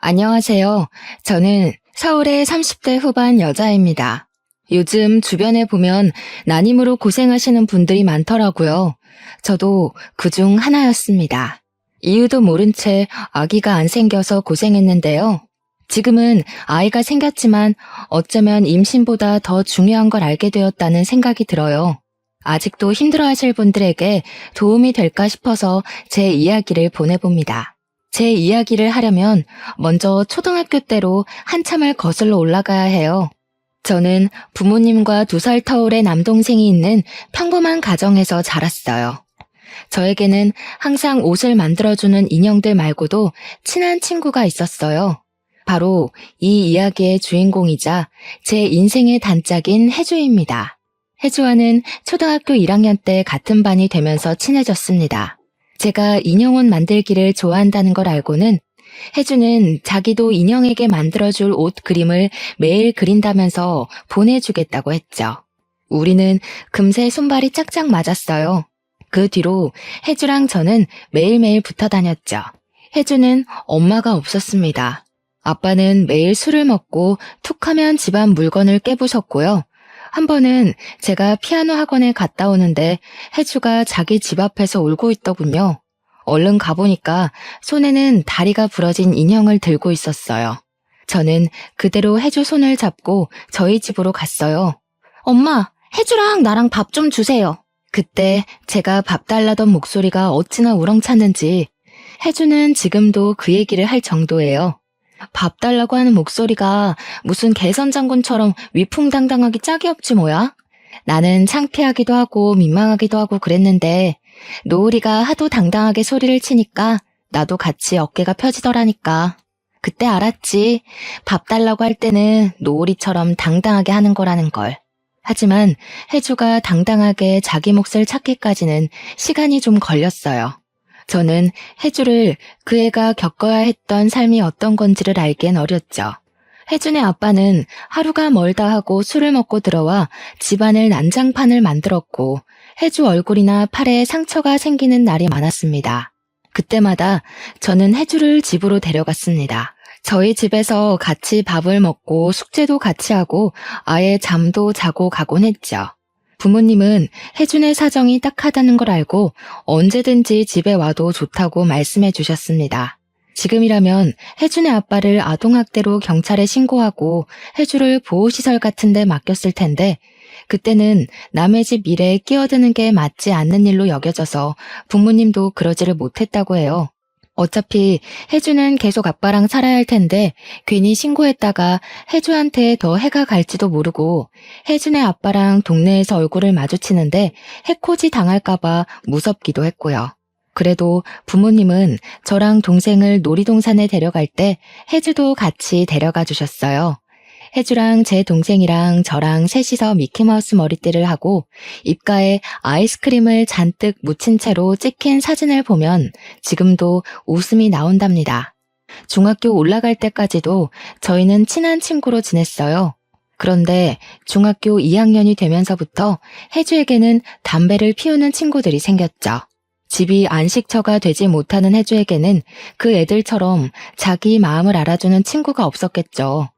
안녕하세요. 저는 서울의 30대 후반 여자입니다. 요즘 주변에 보면 난임으로 고생하시는 분들이 많더라고요. 저도 그중 하나였습니다. 이유도 모른 채 아기가 안 생겨서 고생했는데요. 지금은 아이가 생겼지만 어쩌면 임신보다 더 중요한 걸 알게 되었다는 생각이 들어요. 아직도 힘들어하실 분들에게 도움이 될까 싶어서 제 이야기를 보내봅니다. 제 이야기를 하려면 먼저 초등학교 때로 한참을 거슬러 올라가야 해요. 저는 부모님과 2살 터울의 남동생이 있는 평범한 가정에서 자랐어요. 저에게는 항상 옷을 만들어주는 인형들 말고도 친한 친구가 있었어요. 바로 이 이야기의 주인공이자 제 인생의 단짝인 혜주입니다. 혜주와는 초등학교 1학년 때 같은 반이 되면서 친해졌습니다. 제가 인형옷 만들기를 좋아한다는 걸 알고는 혜주는 자기도 인형에게 만들어줄 옷 그림을 매일 그린다면서 보내주겠다고 했죠. 우리는 금세 손발이 짝짝 맞았어요. 그 뒤로 혜주랑 저는 매일매일 붙어 다녔죠. 혜주는 엄마가 없었습니다. 아빠는 매일 술을 먹고 툭하면 집안 물건을 깨부셨고요. 한 번은 제가 피아노 학원에 갔다 오는데 혜주가 자기 집 앞에서 울고 있더군요. 얼른 가보니까 손에는 다리가 부러진 인형을 들고 있었어요. 저는 그대로 혜주 손을 잡고 저희 집으로 갔어요. 엄마, 혜주랑 나랑 밥 좀 주세요. 그때 제가 밥 달라던 목소리가 어찌나 우렁찼는지 혜주는 지금도 그 얘기를 할 정도예요. 밥 달라고 하는 목소리가 무슨 개선 장군처럼 위풍당당하기 짝이 없지 뭐야? 나는 창피하기도 하고 민망하기도 하고 그랬는데 노을이가 하도 당당하게 소리를 치니까 나도 같이 어깨가 펴지더라니까. 그때 알았지. 밥 달라고 할 때는 노을이처럼 당당하게 하는 거라는 걸. 하지만 혜주가 당당하게 자기 몫을 찾기까지는 시간이 좀 걸렸어요. 저는 혜주를 그 애가 겪어야 했던 삶이 어떤 건지를 알기엔 어렸죠. 혜준의 아빠는 하루가 멀다 하고 술을 먹고 들어와 집안을 난장판을 만들었고 혜주 얼굴이나 팔에 상처가 생기는 날이 많았습니다. 그때마다 저는 혜주를 집으로 데려갔습니다. 저희 집에서 같이 밥을 먹고 숙제도 같이 하고 아예 잠도 자고 가곤 했죠. 부모님은 혜준의 사정이 딱하다는 걸 알고 언제든지 집에 와도 좋다고 말씀해 주셨습니다. 지금이라면 혜준의 아빠를 아동학대로 경찰에 신고하고 혜주를 보호시설 같은 데 맡겼을 텐데 그때는 남의 집 일에 끼어드는 게 맞지 않는 일로 여겨져서 부모님도 그러지를 못했다고 해요. 어차피 혜주는 계속 아빠랑 살아야 할 텐데 괜히 신고했다가 혜주한테 더 해가 갈지도 모르고 혜준의 아빠랑 동네에서 얼굴을 마주치는데 해코지 당할까봐 무섭기도 했고요. 그래도 부모님은 저랑 동생을 놀이동산에 데려갈 때 혜주도 같이 데려가 주셨어요. 혜주랑 제 동생이랑 저랑 셋이서 미키마우스 머리띠를 하고 입가에 아이스크림을 잔뜩 묻힌 채로 찍힌 사진을 보면 지금도 웃음이 나온답니다. 중학교 올라갈 때까지도 저희는 친한 친구로 지냈어요. 그런데 중학교 2학년이 되면서부터 혜주에게는 담배를 피우는 친구들이 생겼죠. 집이 안식처가 되지 못하는 혜주에게는 그 애들처럼 자기 마음을 알아주는 친구가 없었겠죠.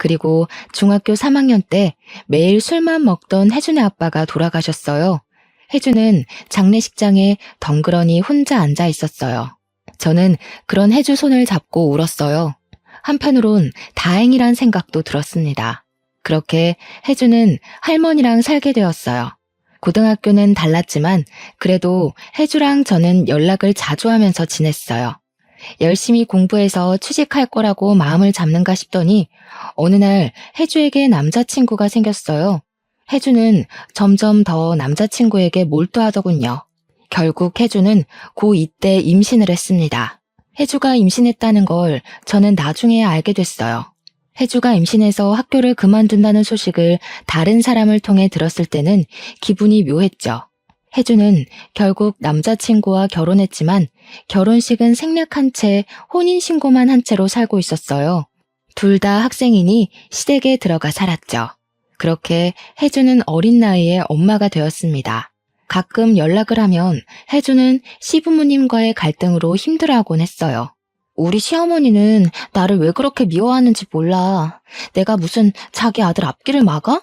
그리고 중학교 3학년 때 매일 술만 먹던 혜준의 아빠가 돌아가셨어요. 혜준은 장례식장에 덩그러니 혼자 앉아 있었어요. 저는 그런 혜주 손을 잡고 울었어요. 한편으론 다행이란 생각도 들었습니다. 그렇게 혜주는 할머니랑 살게 되었어요. 고등학교는 달랐지만 그래도 혜주랑 저는 연락을 자주 하면서 지냈어요. 열심히 공부해서 취직할 거라고 마음을 잡는가 싶더니 어느 날 혜주에게 남자친구가 생겼어요. 혜주는 점점 더 남자친구에게 몰두하더군요. 결국 혜주는 고2 때 임신을 했습니다. 혜주가 임신했다는 걸 저는 나중에 알게 됐어요. 혜주가 임신해서 학교를 그만둔다는 소식을 다른 사람을 통해 들었을 때는 기분이 묘했죠. 혜주는 결국 남자친구와 결혼했지만 결혼식은 생략한 채 혼인신고만 한 채로 살고 있었어요. 둘 다 학생이니 시댁에 들어가 살았죠. 그렇게 혜주는 어린 나이에 엄마가 되었습니다. 가끔 연락을 하면 혜주는 시부모님과의 갈등으로 힘들어하곤 했어요. 우리 시어머니는 나를 왜 그렇게 미워하는지 몰라. 내가 무슨 자기 아들 앞길을 막아?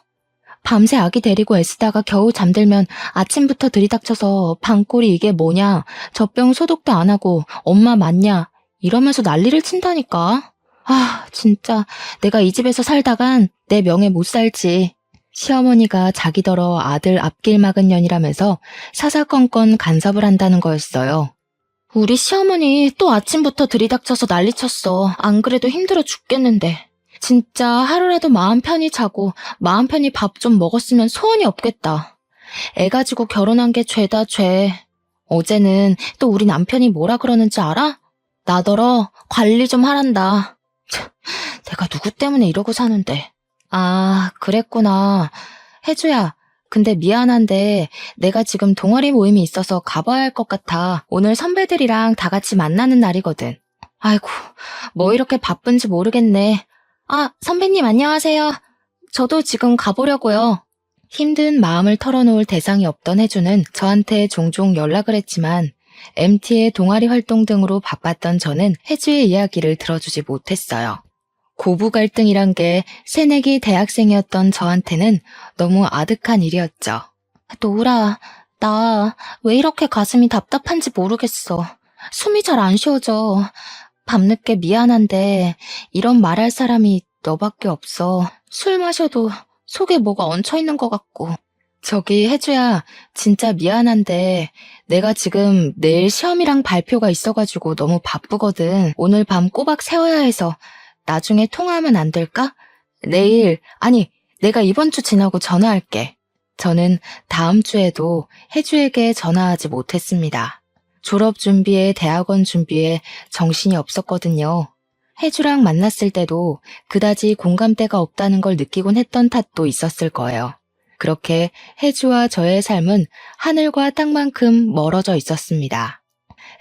밤새 아기 데리고 애쓰다가 겨우 잠들면 아침부터 들이닥쳐서 방꼬리 이게 뭐냐, 젖병 소독도 안 하고 엄마 맞냐 이러면서 난리를 친다니까. 아, 진짜 내가 이 집에서 살다간 내 명예 못 살지. 시어머니가 자기더러 아들 앞길 막은 년이라면서 사사건건 간섭을 한다는 거였어요. 우리 시어머니 또 아침부터 들이닥쳐서 난리쳤어. 안 그래도 힘들어 죽겠는데. 진짜 하루라도 마음 편히 자고 마음 편히 밥 좀 먹었으면 소원이 없겠다. 애 가지고 결혼한 게 죄다 죄. 어제는 또 우리 남편이 뭐라 그러는지 알아? 나더러 관리 좀 하란다. 참, 내가 누구 때문에 이러고 사는데. 아, 그랬구나. 혜주야, 근데 미안한데 내가 지금 동아리 모임이 있어서 가봐야 할 것 같아. 오늘 선배들이랑 다 같이 만나는 날이거든. 아이고, 뭐 이렇게 바쁜지 모르겠네. 아, 선배님 안녕하세요. 저도 지금 가보려고요. 힘든 마음을 털어놓을 대상이 없던 혜주는 저한테 종종 연락을 했지만 MT의 동아리 활동 등으로 바빴던 저는 혜주의 이야기를 들어주지 못했어요. 고부 갈등이란 게 새내기 대학생이었던 저한테는 너무 아득한 일이었죠. 노우라, 나 왜 이렇게 가슴이 답답한지 모르겠어. 숨이 잘 안 쉬어져. 밤늦게 미안한데 이런 말할 사람이 너밖에 없어. 술 마셔도 속에 뭐가 얹혀있는 것 같고. 저기 혜주야, 진짜 미안한데 내가 지금 내일 시험이랑 발표가 있어가지고 너무 바쁘거든. 오늘 밤 꼬박 세워야 해서 나중에 통화하면 안 될까? 아니, 내가 이번 주 지나고 전화할게. 저는 다음 주에도 혜주에게 전화하지 못했습니다. 졸업 준비에 대학원 준비에 정신이 없었거든요. 혜주랑 만났을 때도 그다지 공감대가 없다는 걸 느끼곤 했던 탓도 있었을 거예요. 그렇게 혜주와 저의 삶은 하늘과 땅만큼 멀어져 있었습니다.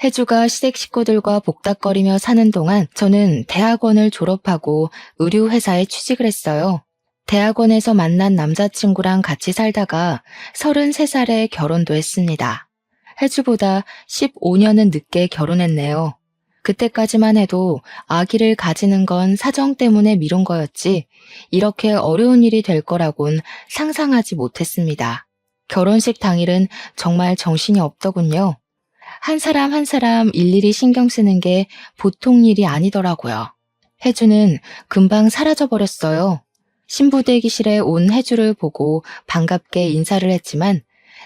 혜주가 시댁 식구들과 복닥거리며 사는 동안 저는 대학원을 졸업하고 의류회사에 취직을 했어요. 대학원에서 만난 남자친구랑 같이 살다가 33살에 결혼도 했습니다. 혜주보다 15년은 늦게 결혼했네요. 그때까지만 해도 아기를 가지는 건 사정 때문에 미룬 거였지 이렇게 어려운 일이 될 거라곤 상상하지 못했습니다. 결혼식 당일은 정말 정신이 없더군요. 한 사람 한 사람 일일이 신경 쓰는 게 보통 일이 아니더라고요. 혜주는 금방 사라져버렸어요. 신부 대기실에 온 혜주를 보고 반갑게 인사를 했지만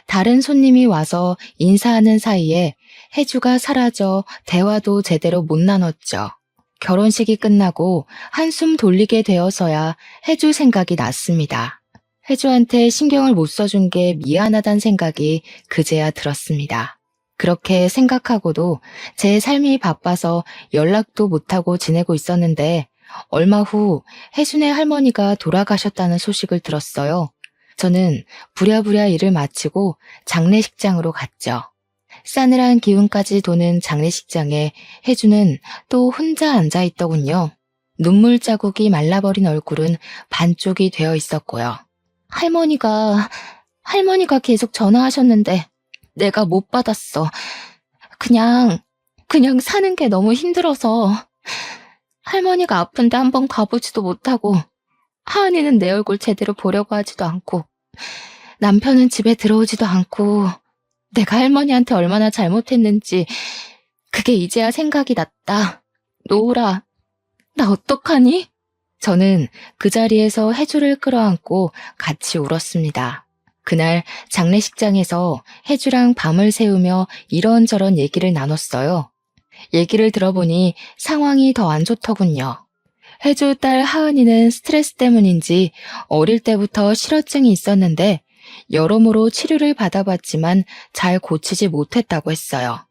다른 손님이 와서 인사하는 사이에 혜주가 사라져 대화도 제대로 못 나눴죠. 결혼식이 끝나고 한숨 돌리게 되어서야 혜주 생각이 났습니다. 혜주한테 신경을 못 써준 게 미안하단 생각이 그제야 들었습니다. 그렇게 생각하고도 제 삶이 바빠서 연락도 못하고 지내고 있었는데 얼마 후 혜준의 할머니가 돌아가셨다는 소식을 들었어요. 저는 부랴부랴 일을 마치고 장례식장으로 갔죠. 싸늘한 기운까지 도는 장례식장에 혜주는 또 혼자 앉아있더군요. 눈물 자국이 말라버린 얼굴은 반쪽이 되어 있었고요. 할머니가 계속 전화하셨는데 내가 못 받았어. 그냥 사는 게 너무 힘들어서. 할머니가 아픈데 한번 가보지도 못하고 하은이는 내 얼굴 제대로 보려고 하지도 않고 남편은 집에 들어오지도 않고 내가 할머니한테 얼마나 잘못했는지 그게 이제야 생각이 났다. 노우라, 나 어떡하니? 저는 그 자리에서 혜주를 끌어안고 같이 울었습니다. 그날 장례식장에서 혜주랑 밤을 새우며 이런저런 얘기를 나눴어요. 얘기를 들어보니 상황이 더 안 좋더군요. 혜주 딸 하은이는 스트레스 때문인지 어릴 때부터 실어증이 있었는데 여러모로 치료를 받아봤지만 잘 고치지 못했다고 했어요.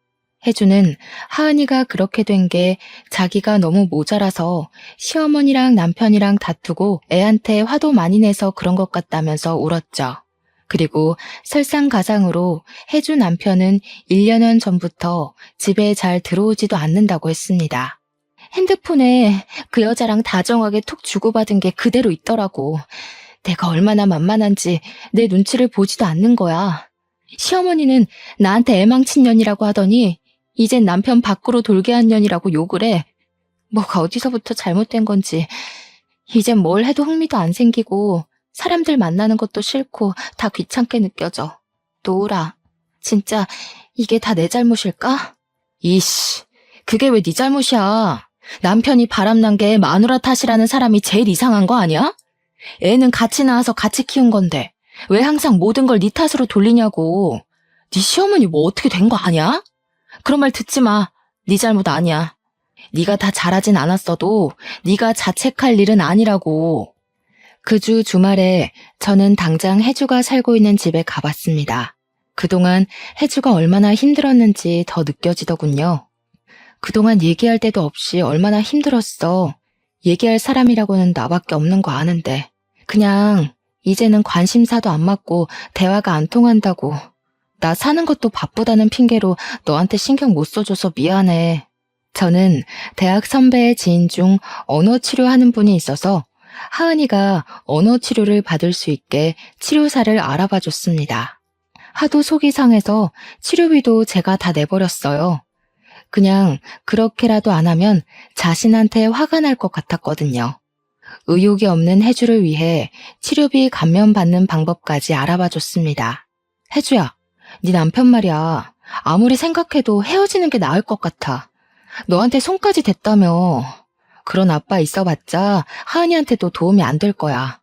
혜주는 하은이가 그렇게 된 게 자기가 너무 모자라서 시어머니랑 남편이랑 다투고 애한테 화도 많이 내서 그런 것 같다면서 울었죠. 그리고 설상가상으로 혜주 남편은 1년 전부터 집에 잘 들어오지도 않는다고 했습니다. 핸드폰에 그 여자랑 다정하게 톡 주고받은 게 그대로 있더라고. 내가 얼마나 만만한지 내 눈치를 보지도 않는 거야. 시어머니는 나한테 애망친 년이라고 하더니 이젠 남편 밖으로 돌게 한 년이라고 욕을 해. 뭐가 어디서부터 잘못된 건지 이젠 뭘 해도 흥미도 안 생기고 사람들 만나는 것도 싫고 다 귀찮게 느껴져. 노을아, 진짜 이게 다 내 잘못일까? 이씨, 그게 왜 네 잘못이야? 남편이 바람난 게 마누라 탓이라는 사람이 제일 이상한 거 아니야? 애는 같이 낳아서 같이 키운 건데 왜 항상 모든 걸 네 탓으로 돌리냐고. 네 시어머니 뭐 어떻게 된 거 아니야? 그런 말 듣지 마. 네 잘못 아니야. 네가 다 잘하진 않았어도 네가 자책할 일은 아니라고. 그 주 주말에 저는 당장 혜주가 살고 있는 집에 가봤습니다. 그동안 혜주가 얼마나 힘들었는지 더 느껴지더군요. 그동안 얘기할 데도 없이 얼마나 힘들었어. 얘기할 사람이라고는 나밖에 없는 거 아는데. 그냥 이제는 관심사도 안 맞고 대화가 안 통한다고. 나 사는 것도 바쁘다는 핑계로 너한테 신경 못 써줘서 미안해. 저는 대학 선배의 지인 중 언어 치료하는 분이 있어서 하은이가 언어 치료를 받을 수 있게 치료사를 알아봐 줬습니다. 하도 속이 상해서 치료비도 제가 다 내버렸어요. 그냥 그렇게라도 안 하면 자신한테 화가 날 것 같았거든요. 의욕이 없는 혜주를 위해 치료비 감면받는 방법까지 알아봐 줬습니다. 혜주야, 네 남편 말이야. 아무리 생각해도 헤어지는 게 나을 것 같아. 너한테 손까지 댔다며. 그런 아빠 있어봤자 하은이한테도 도움이 안 될 거야.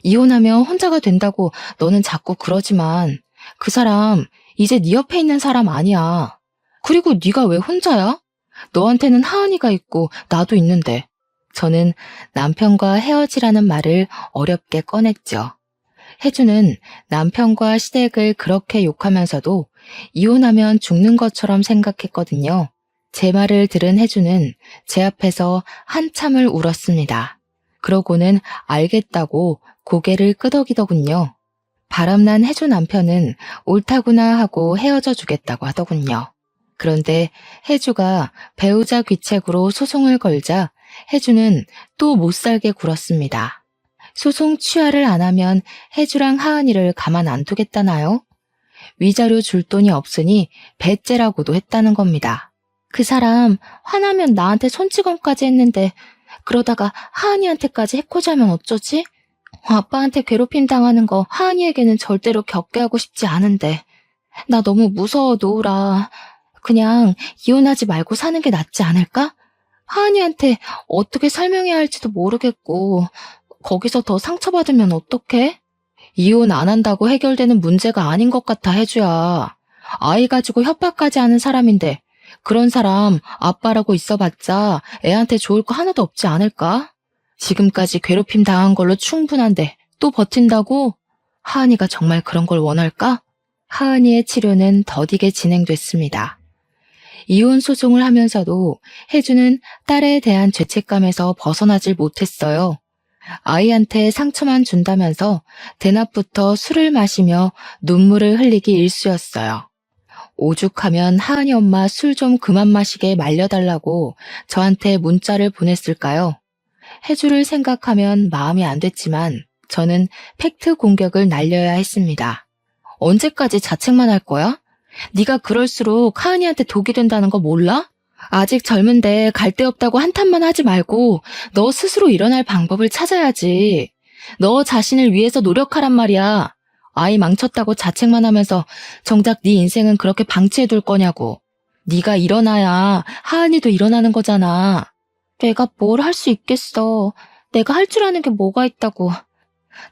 이혼하면 혼자가 된다고 너는 자꾸 그러지만 그 사람 이제 네 옆에 있는 사람 아니야. 그리고 네가 왜 혼자야? 너한테는 하은이가 있고 나도 있는데. 저는 남편과 헤어지라는 말을 어렵게 꺼냈죠. 혜주는 남편과 시댁을 그렇게 욕하면서도 이혼하면 죽는 것처럼 생각했거든요. 제 말을 들은 혜주는 제 앞에서 한참을 울었습니다. 그러고는 알겠다고 고개를 끄덕이더군요. 바람난 혜주 남편은 옳다구나 하고 헤어져 주겠다고 하더군요. 그런데 혜주가 배우자 귀책으로 소송을 걸자 혜주는 또 못살게 굴었습니다. 소송 취하를 안 하면 혜주랑 하은이를 가만 안 두겠다나요? 위자료 줄 돈이 없으니 배째라고도 했다는 겁니다. 그 사람 화나면 나한테 손찌검까지 했는데 그러다가 하은이한테까지 해코지하면 어쩌지? 아빠한테 괴롭힘 당하는 거 하은이에게는 절대로 겪게 하고 싶지 않은데. 나 너무 무서워, 노을아. 그냥 이혼하지 말고 사는 게 낫지 않을까? 하은이한테 어떻게 설명해야 할지도 모르겠고 거기서 더 상처받으면 어떡해? 이혼 안 한다고 해결되는 문제가 아닌 것 같아, 혜주야. 아이 가지고 협박까지 하는 사람인데 그런 사람 아빠라고 있어봤자 애한테 좋을 거 하나도 없지 않을까? 지금까지 괴롭힘 당한 걸로 충분한데 또 버틴다고? 하은이가 정말 그런 걸 원할까? 하은이의 치료는 더디게 진행됐습니다. 이혼 소송을 하면서도 혜주는 딸에 대한 죄책감에서 벗어나질 못했어요. 아이한테 상처만 준다면서 대낮부터 술을 마시며 눈물을 흘리기 일쑤였어요. 오죽하면 하은이 엄마 술 좀 그만 마시게 말려달라고 저한테 문자를 보냈을까요? 혜주를 생각하면 마음이 안 됐지만 저는 팩트 공격을 날려야 했습니다. 언제까지 자책만 할 거야? 네가 그럴수록 하은이한테 독이 된다는 거 몰라? 아직 젊은데 갈 데 없다고 한탄만 하지 말고 너 스스로 일어날 방법을 찾아야지. 너 자신을 위해서 노력하란 말이야. 아이 망쳤다고 자책만 하면서 정작 네 인생은 그렇게 방치해둘 거냐고. 네가 일어나야 하은이도 일어나는 거잖아. 내가 뭘 할 수 있겠어. 내가 할 줄 아는 게 뭐가 있다고.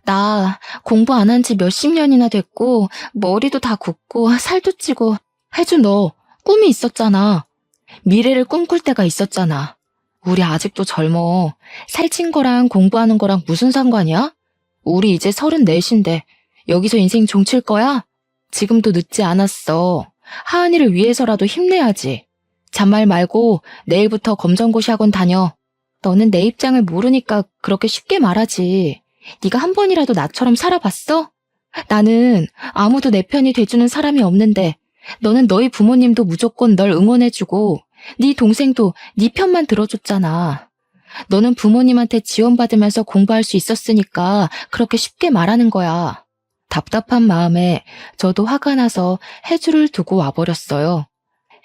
나 공부 안 한 지 몇십 년이나 됐고 머리도 다 굳고 살도 찌고. 혜주, 너 꿈이 있었잖아. 미래를 꿈꿀 때가 있었잖아. 우리 아직도 젊어. 살찐 거랑 공부하는 거랑 무슨 상관이야? 우리 이제 34인데 여기서 인생 종칠 거야? 지금도 늦지 않았어. 하은이를 위해서라도 힘내야지. 잔말 말고 내일부터 검정고시 학원 다녀. 너는 내 입장을 모르니까 그렇게 쉽게 말하지. 네가 한 번이라도 나처럼 살아봤어? 나는 아무도 내 편이 돼주는 사람이 없는데 너는 너희 부모님도 무조건 널 응원해주고 네 동생도 네 편만 들어줬잖아. 너는 부모님한테 지원받으면서 공부할 수 있었으니까 그렇게 쉽게 말하는 거야. 답답한 마음에 저도 화가 나서 혜주를 두고 와버렸어요.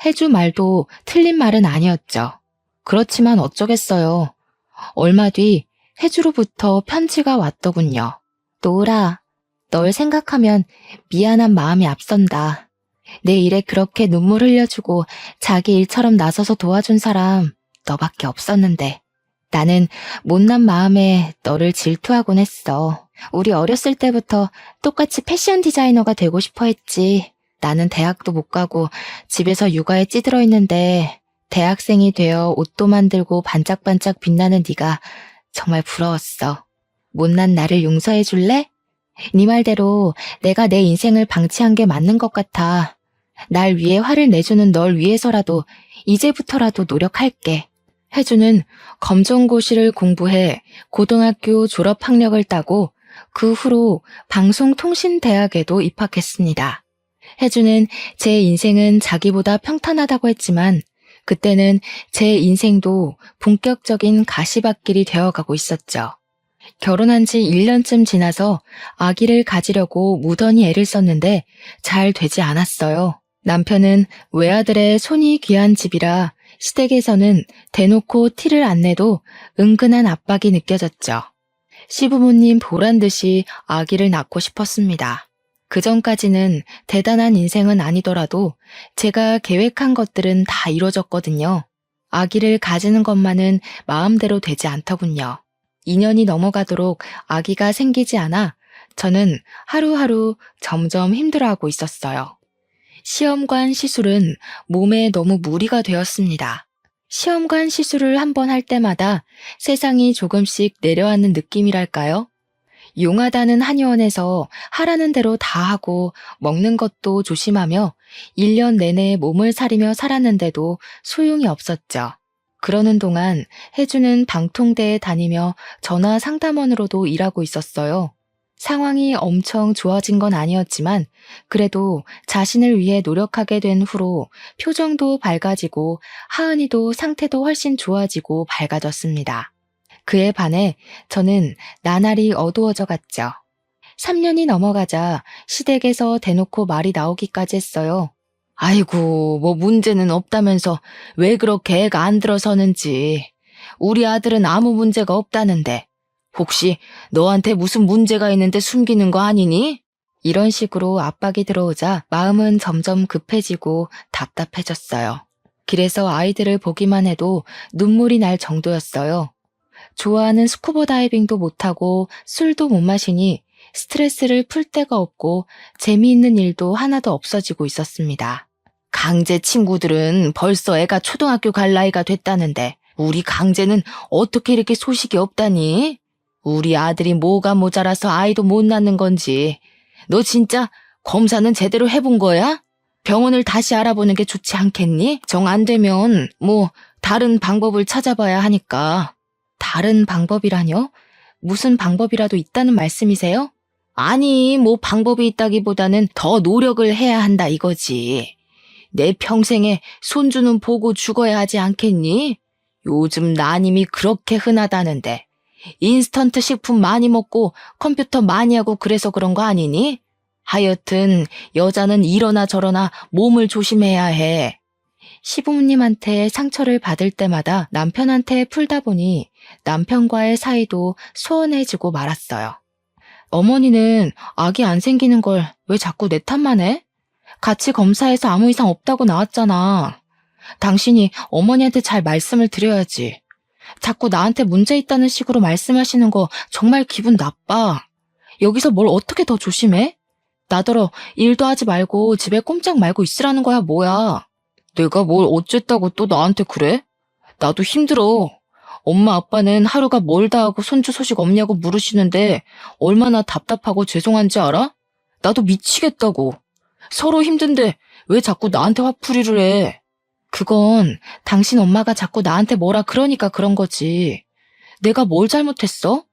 혜주 말도 틀린 말은 아니었죠. 그렇지만 어쩌겠어요. 얼마 뒤 혜주로부터 편지가 왔더군요. 노을아, 널 생각하면 미안한 마음이 앞선다. 내 일에 그렇게 눈물 흘려주고 자기 일처럼 나서서 도와준 사람 너밖에 없었는데 나는 못난 마음에 너를 질투하곤 했어. 우리 어렸을 때부터 똑같이 패션 디자이너가 되고 싶어 했지. 나는 대학도 못 가고 집에서 육아에 찌들어 있는데 대학생이 되어 옷도 만들고 반짝반짝 빛나는 네가 정말 부러웠어. 못난 나를 용서해 줄래? 네 말대로 내가 내 인생을 방치한 게 맞는 것 같아. 날 위해 화를 내주는 널 위해서라도 이제부터라도 노력할게. 혜주는 검정고시를 공부해 고등학교 졸업 학력을 따고 그 후로 방송통신대학에도 입학했습니다. 혜주는 제 인생은 자기보다 평탄하다고 했지만 그때는 제 인생도 본격적인 가시밭길이 되어가고 있었죠. 결혼한 지 1년쯤 지나서 아기를 가지려고 무던히 애를 썼는데 잘 되지 않았어요. 남편은 외아들의 손이 귀한 집이라 시댁에서는 대놓고 티를 안 내도 은근한 압박이 느껴졌죠. 시부모님 보란 듯이 아기를 낳고 싶었습니다. 그 전까지는 대단한 인생은 아니더라도 제가 계획한 것들은 다 이루어졌거든요. 아기를 가지는 것만은 마음대로 되지 않더군요. 2년이 넘어가도록 아기가 생기지 않아 저는 하루하루 점점 힘들어하고 있었어요. 시험관 시술은 몸에 너무 무리가 되었습니다. 시험관 시술을 한 번 할 때마다 세상이 조금씩 내려앉는 느낌이랄까요? 용하다는 한의원에서 하라는 대로 다 하고 먹는 것도 조심하며 1년 내내 몸을 사리며 살았는데도 소용이 없었죠. 그러는 동안 혜주는 방통대에 다니며 전화 상담원으로도 일하고 있었어요. 상황이 엄청 좋아진 건 아니었지만 그래도 자신을 위해 노력하게 된 후로 표정도 밝아지고 하은이도 상태도 훨씬 좋아지고 밝아졌습니다. 그에 반해 저는 나날이 어두워져 갔죠. 3년이 넘어가자 시댁에서 대놓고 말이 나오기까지 했어요. 아이고, 뭐 문제는 없다면서 왜 그렇게 애가 안 들어서는지. 우리 아들은 아무 문제가 없다는데 혹시 너한테 무슨 문제가 있는데 숨기는 거 아니니? 이런 식으로 압박이 들어오자 마음은 점점 급해지고 답답해졌어요. 길에서 아이들을 보기만 해도 눈물이 날 정도였어요. 좋아하는 스쿠버 다이빙도 못하고 술도 못 마시니 스트레스를 풀 데가 없고 재미있는 일도 하나도 없어지고 있었습니다. 강제 친구들은 벌써 애가 초등학교 갈 나이가 됐다는데 우리 강제는 어떻게 이렇게 소식이 없다니? 우리 아들이 뭐가 모자라서 아이도 못 낳는 건지. 너 진짜 검사는 제대로 해본 거야? 병원을 다시 알아보는 게 좋지 않겠니? 정 안 되면 뭐 다른 방법을 찾아봐야 하니까. 다른 방법이라뇨? 무슨 방법이라도 있다는 말씀이세요? 아니, 뭐 방법이 있다기보다는 더 노력을 해야 한다 이거지. 내 평생에 손주는 보고 죽어야 하지 않겠니? 요즘 난임이 그렇게 흔하다는데 인스턴트 식품 많이 먹고 컴퓨터 많이 하고 그래서 그런 거 아니니? 하여튼 여자는 이러나 저러나 몸을 조심해야 해. 시부모님한테 상처를 받을 때마다 남편한테 풀다 보니 남편과의 사이도 소원해지고 말았어요. 어머니는 아기 안 생기는 걸 왜 자꾸 내 탓만 해? 같이 검사해서 아무 이상 없다고 나왔잖아. 당신이 어머니한테 잘 말씀을 드려야지. 자꾸 나한테 문제 있다는 식으로 말씀하시는 거 정말 기분 나빠. 여기서 뭘 어떻게 더 조심해? 나더러 일도 하지 말고 집에 꼼짝 말고 있으라는 거야 뭐야. 내가 뭘 어쨌다고 또 나한테 그래? 나도 힘들어. 엄마 아빠는 하루가 멀다 하고 손주 소식 없냐고 물으시는데 얼마나 답답하고 죄송한지 알아? 나도 미치겠다고. 서로 힘든데 왜 자꾸 나한테 화풀이를 해? 그건 당신 엄마가 자꾸 나한테 뭐라 그러니까 그런 거지. 내가 뭘 잘못했어?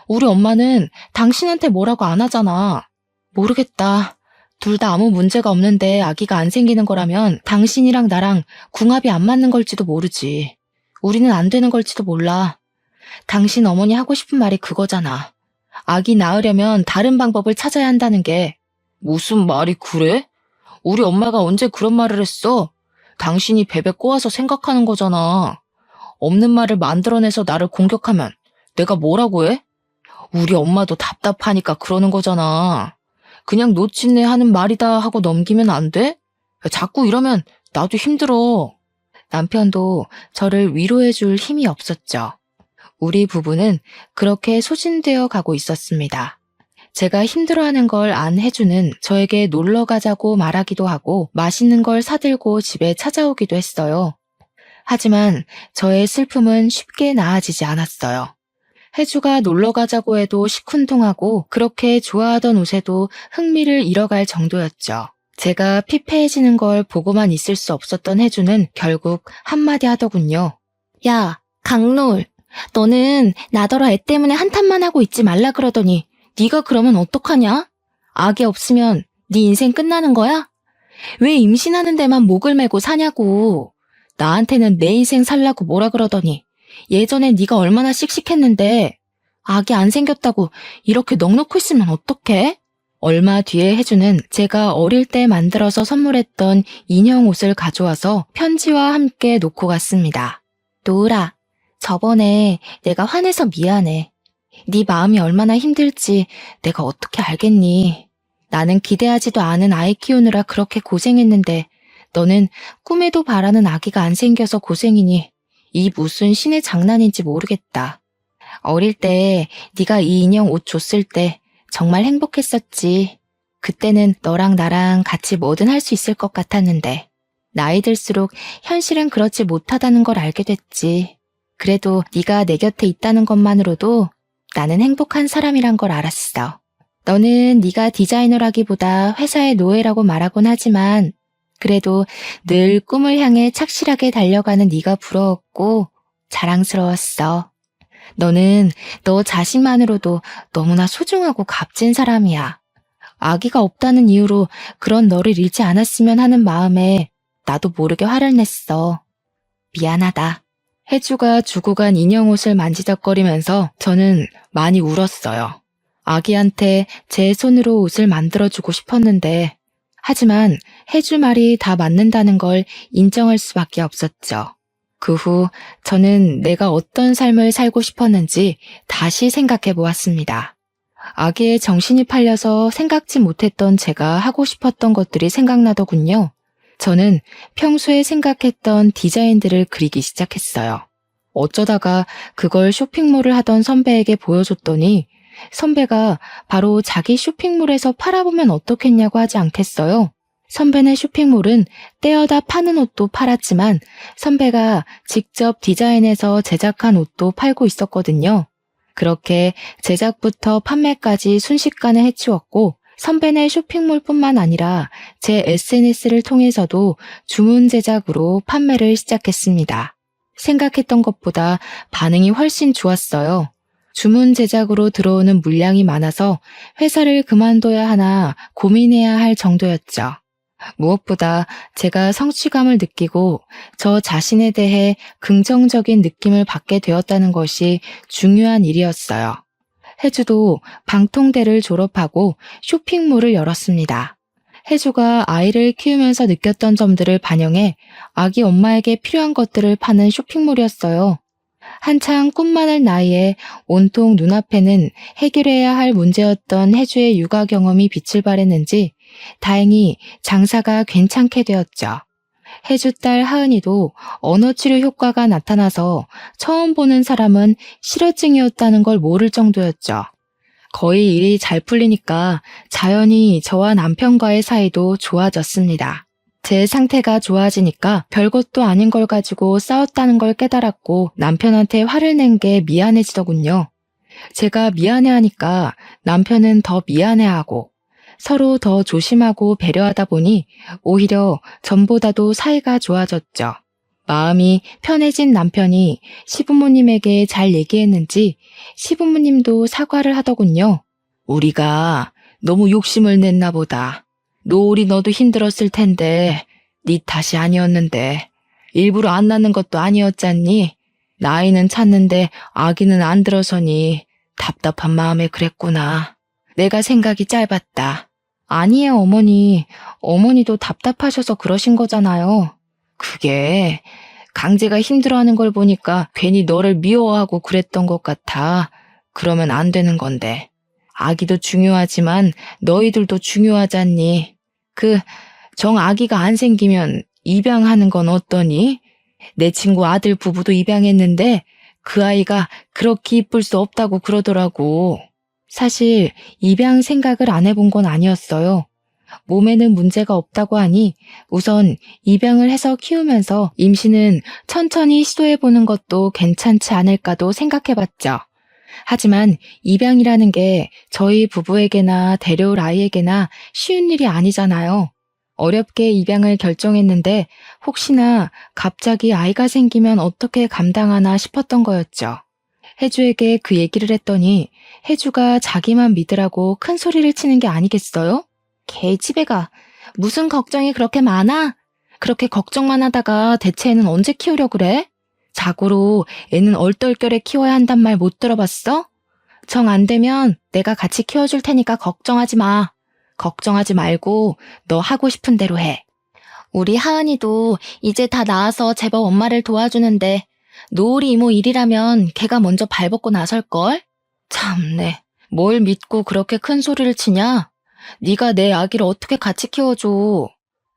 우리 엄마는 당신한테 뭐라고 안 하잖아. 모르겠다. 둘 다 아무 문제가 없는데 아기가 안 생기는 거라면 당신이랑 나랑 궁합이 안 맞는 걸지도 모르지. 우리는 안 되는 걸지도 몰라. 당신 어머니 하고 싶은 말이 그거잖아. 아기 낳으려면 다른 방법을 찾아야 한다는 게. 무슨 말이 그래? 우리 엄마가 언제 그런 말을 했어? 당신이 베베 꼬아서 생각하는 거잖아. 없는 말을 만들어내서 나를 공격하면 내가 뭐라고 해? 우리 엄마도 답답하니까 그러는 거잖아. 그냥 놓친네 하는 말이다 하고 넘기면 안 돼? 자꾸 이러면 나도 힘들어. 남편도 저를 위로해줄 힘이 없었죠. 우리 부부는 그렇게 소진되어 가고 있었습니다. 제가 힘들어하는 걸 안 해주는 저에게 놀러 가자고 말하기도 하고 맛있는 걸 사들고 집에 찾아오기도 했어요. 하지만 저의 슬픔은 쉽게 나아지지 않았어요. 혜주가 놀러 가자고 해도 시큰둥하고 그렇게 좋아하던 옷에도 흥미를 잃어갈 정도였죠. 제가 피폐해지는 걸 보고만 있을 수 없었던 혜주는 결국 한마디 하더군요. 야, 강노을, 너는 나더러 애 때문에 한탄만 하고 있지 말라 그러더니 네가 그러면 어떡하냐? 아기 없으면 네 인생 끝나는 거야? 왜 임신하는 데만 목을 메고 사냐고. 나한테는 내 인생 살라고 뭐라 그러더니 예전에 네가 얼마나 씩씩했는데 아기 안 생겼다고 이렇게 넋놓고 있으면 어떡해? 얼마 뒤에 혜주는 제가 어릴 때 만들어서 선물했던 인형 옷을 가져와서 편지와 함께 놓고 갔습니다. 노을아, 저번에 내가 화내서 미안해. 네 마음이 얼마나 힘들지 내가 어떻게 알겠니? 나는 기대하지도 않은 아이 키우느라 그렇게 고생했는데 너는 꿈에도 바라는 아기가 안 생겨서 고생이니 이 무슨 신의 장난인지 모르겠다. 어릴 때 네가 이 인형 옷 줬을 때 정말 행복했었지. 그때는 너랑 나랑 같이 뭐든 할 수 있을 것 같았는데 나이 들수록 현실은 그렇지 못하다는 걸 알게 됐지. 그래도 네가 내 곁에 있다는 것만으로도 나는 행복한 사람이란 걸 알았어. 너는 네가 디자이너라기보다 회사의 노예라고 말하곤 하지만 그래도 늘 꿈을 향해 착실하게 달려가는 네가 부러웠고 자랑스러웠어. 너는 너 자신만으로도 너무나 소중하고 값진 사람이야. 아기가 없다는 이유로 그런 너를 잃지 않았으면 하는 마음에 나도 모르게 화를 냈어. 미안하다. 혜주가 주고 간 인형 옷을 만지작거리면서 저는 많이 울었어요. 아기한테 제 손으로 옷을 만들어주고 싶었는데 하지만 혜주 말이 다 맞는다는 걸 인정할 수밖에 없었죠. 그 후 저는 내가 어떤 삶을 살고 싶었는지 다시 생각해 보았습니다. 아기의 정신이 팔려서 생각지 못했던 제가 하고 싶었던 것들이 생각나더군요. 저는 평소에 생각했던 디자인들을 그리기 시작했어요. 어쩌다가 그걸 쇼핑몰을 하던 선배에게 보여줬더니 선배가 바로 자기 쇼핑몰에서 팔아보면 어떻겠냐고 하지 않겠어요? 선배네 쇼핑몰은 떼어다 파는 옷도 팔았지만 선배가 직접 디자인해서 제작한 옷도 팔고 있었거든요. 그렇게 제작부터 판매까지 순식간에 해치웠고 선배네 쇼핑몰뿐만 아니라 제 SNS를 통해서도 주문 제작으로 판매를 시작했습니다. 생각했던 것보다 반응이 훨씬 좋았어요. 주문 제작으로 들어오는 물량이 많아서 회사를 그만둬야 하나 고민해야 할 정도였죠. 무엇보다 제가 성취감을 느끼고 저 자신에 대해 긍정적인 느낌을 받게 되었다는 것이 중요한 일이었어요. 혜주도 방통대를 졸업하고 쇼핑몰을 열었습니다. 혜주가 아이를 키우면서 느꼈던 점들을 반영해 아기 엄마에게 필요한 것들을 파는 쇼핑몰이었어요. 한창 꿈 많을 나이에 온통 눈앞에는 해결해야 할 문제였던 혜주의 육아 경험이 빛을 발했는지 다행히 장사가 괜찮게 되었죠. 혜주 딸 하은이도 언어치료 효과가 나타나서 처음 보는 사람은 실어증이었다는 걸 모를 정도였죠. 거의 일이 잘 풀리니까 자연히 저와 남편과의 사이도 좋아졌습니다. 제 상태가 좋아지니까 별것도 아닌 걸 가지고 싸웠다는 걸 깨달았고 남편한테 화를 낸 게 미안해지더군요. 제가 미안해하니까 남편은 더 미안해하고 서로 더 조심하고 배려하다 보니 오히려 전보다도 사이가 좋아졌죠. 마음이 편해진 남편이 시부모님에게 잘 얘기했는지 시부모님도 사과를 하더군요. 우리가 너무 욕심을 냈나 보다. 노을이 너도 힘들었을 텐데 네 탓이 아니었는데 일부러 안 낳는 것도 아니었잖니. 나이는 찼는데 아기는 안 들어서니 답답한 마음에 그랬구나. 내가 생각이 짧았다. 아니에요, 어머니. 어머니도 답답하셔서 그러신 거잖아요. 그게 강제가 힘들어하는 걸 보니까 괜히 너를 미워하고 그랬던 것 같아. 그러면 안 되는 건데. 아기도 중요하지만 너희들도 중요하잖니. 정 아기가 안 생기면 입양하는 건 어떠니? 내 친구 아들 부부도 입양했는데 그 아이가 그렇게 이쁠 수 없다고 그러더라고. 사실 입양 생각을 안 해본 건 아니었어요. 몸에는 문제가 없다고 하니 우선 입양을 해서 키우면서 임신은 천천히 시도해보는 것도 괜찮지 않을까도 생각해봤죠. 하지만 입양이라는 게 저희 부부에게나 데려올 아이에게나 쉬운 일이 아니잖아요. 어렵게 입양을 결정했는데 혹시나 갑자기 아이가 생기면 어떻게 감당하나 싶었던 거였죠. 혜주에게 그 얘기를 했더니 혜주가 자기만 믿으라고 큰 소리를 치는 게 아니겠어요? 개집애가 무슨 걱정이 그렇게 많아? 그렇게 걱정만 하다가 대체 애는 언제 키우려 그래? 자고로 애는 얼떨결에 키워야 한단 말 못 들어봤어? 정 안 되면 내가 같이 키워줄 테니까 걱정하지 마. 걱정하지 말고 너 하고 싶은 대로 해. 우리 하은이도 이제 다 나와서 제법 엄마를 도와주는데 노을이 이모 일이라면 걔가 먼저 발벗고 나설걸? 참네. 뭘 믿고 그렇게 큰 소리를 치냐? 네가 내 아기를 어떻게 같이 키워줘.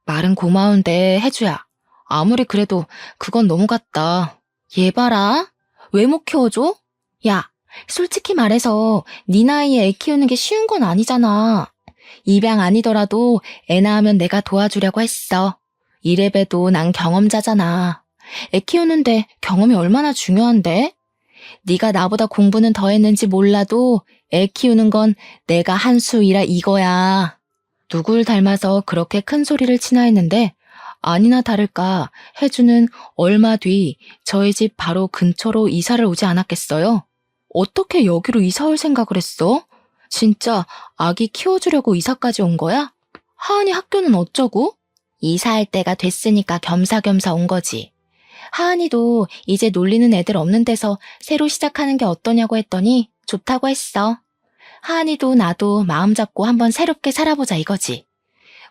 말은 고마운데 혜주야. 아무리 그래도 그건 너무 같다. 얘 봐라. 왜 못 키워줘? 야, 솔직히 말해서 네 나이에 애 키우는 게 쉬운 건 아니잖아. 입양 아니더라도 애 낳으면 내가 도와주려고 했어. 이래봬도 난 경험자잖아. 애 키우는데 경험이 얼마나 중요한데? 네가 나보다 공부는 더 했는지 몰라도 애 키우는 건 내가 한 수이라 이거야. 누굴 닮아서 그렇게 큰 소리를 치나 했는데 아니나 다를까 혜주는 얼마 뒤 저희 집 바로 근처로 이사를 오지 않았겠어요? 어떻게 여기로 이사 올 생각을 했어? 진짜 아기 키워주려고 이사까지 온 거야? 하은이 학교는 어쩌고? 이사할 때가 됐으니까 겸사겸사 온 거지. 하은이도 이제 놀리는 애들 없는 데서 새로 시작하는 게 어떠냐고 했더니 좋다고 했어. 하은이도 나도 마음 잡고 한번 새롭게 살아보자 이거지.